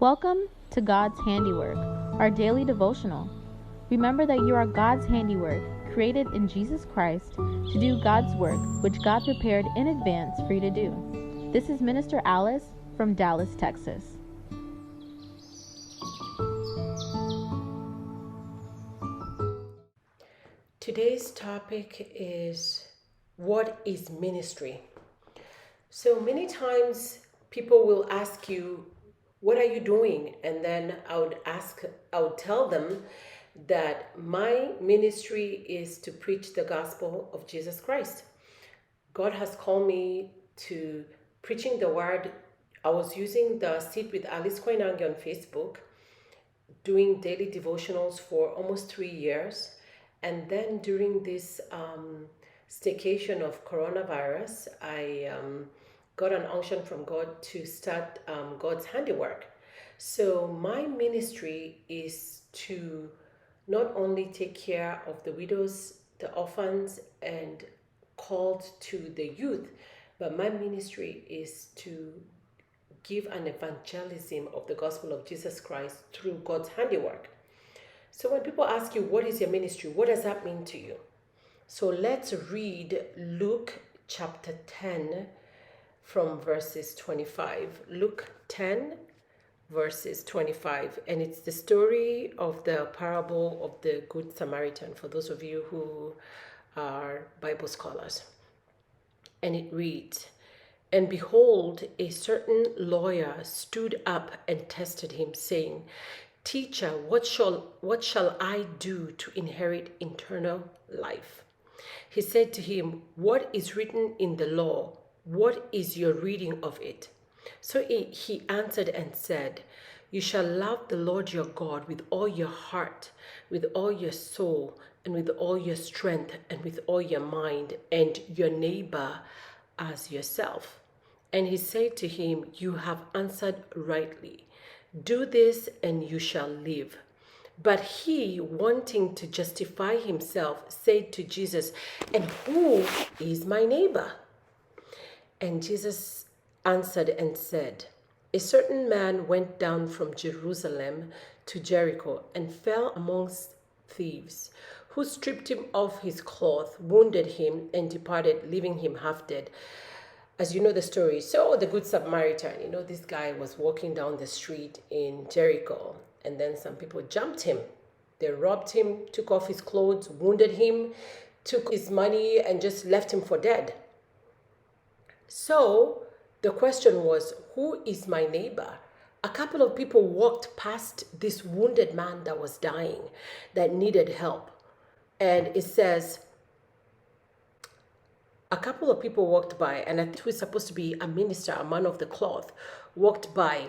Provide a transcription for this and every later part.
Welcome to God's Handiwork, our daily devotional. Remember that you are God's handiwork, created in Jesus Christ to do God's work, which God prepared in advance for you to do. This is Minister Alice from Dallas, Texas. Today's topic is, what is ministry? So many times people will ask you, what are you doing? And then I would tell them that my ministry is to preach the gospel of Jesus Christ. God has called me to preaching the word. I was using the Sit with Waithaka-Koinange on Facebook, doing daily devotionals for almost 3 years. And then during this staycation of coronavirus, I got an unction from God to start God's handiwork. So my ministry is to not only take care of the widows, the orphans, and called to the youth, but my ministry is to give an evangelism of the gospel of Jesus Christ through God's handiwork. So when people ask you, what is your ministry? What does that mean to you? So let's read Luke chapter 10 from verses 25. Luke 10 verses 25. And it's the story of the parable of the Good Samaritan, for those of you who are Bible scholars. And it reads, "And behold, a certain lawyer stood up and tested him, saying, 'Teacher, what shall I do to inherit eternal life?' He said to him, 'What is written in the law? What is your reading of it?' So he answered and said, 'You shall love the Lord your God with all your heart, with all your soul, and with all your strength, and with all your mind, and your neighbor as yourself.' And he said to him, 'You have answered rightly. Do this and you shall live.' But he, wanting to justify himself, said to Jesus, 'And who is my neighbor?' And Jesus answered and said, 'A certain man went down from Jerusalem to Jericho and fell amongst thieves, who stripped him of his cloth, wounded him, and departed, leaving him half dead.'" As you know the story, so the Good Samaritan, this guy was walking down the street in Jericho, and then some people jumped him. They robbed him, took off his clothes, wounded him, took his money, and just left him for dead. So the question was, who is my neighbor? A couple of people walked past this wounded man that was dying, that needed help. And it says, a couple of people walked by, and I think he was supposed to be a minister, a man of the cloth, walked by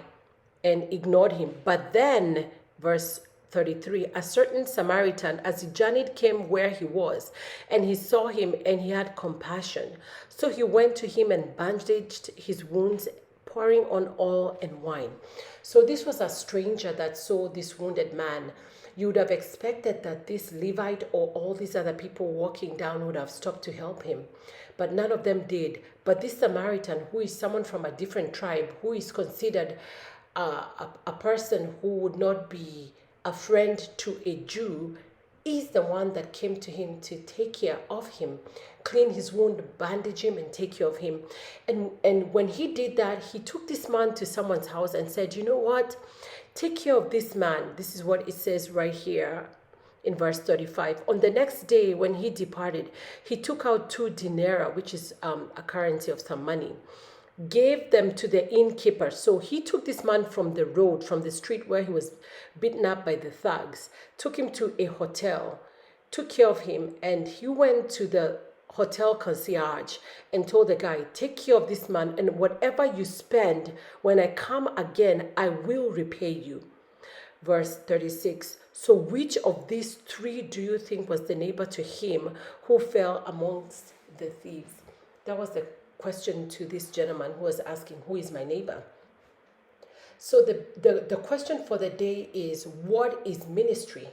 and ignored him. But then, verse 33, a certain Samaritan, as he journeyed, came where he was, and he saw him, and he had compassion. So he went to him and bandaged his wounds, pouring on oil and wine. So this was a stranger that saw this wounded man. You would have expected that this Levite or all these other people walking down would have stopped to help him, but none of them did. But this Samaritan, who is someone from a different tribe, who is considered a person who would not be a friend to a Jew, is the one that came to him to take care of him, clean his wound, bandage him, and take care of him. And when he did that, he took this man to someone's house and said, "You know what? Take care of this man." This is what it says right here in verse 35. "On the next day, when he departed, he took out 2 denarii, which is a currency of some money, gave them to the innkeeper." So he took this man from the road, from the street where he was beaten up by the thugs, took him to a hotel, took care of him, and he went to the hotel concierge and told the guy, "Take care of this man, and whatever you spend, when I come again, I will repay you." Verse 36, "So which of these 3 do you think was the neighbor to him who fell amongst the thieves?" That was the question to this gentleman who was asking, "Who is my neighbor?" So the question for the day is, what is ministry?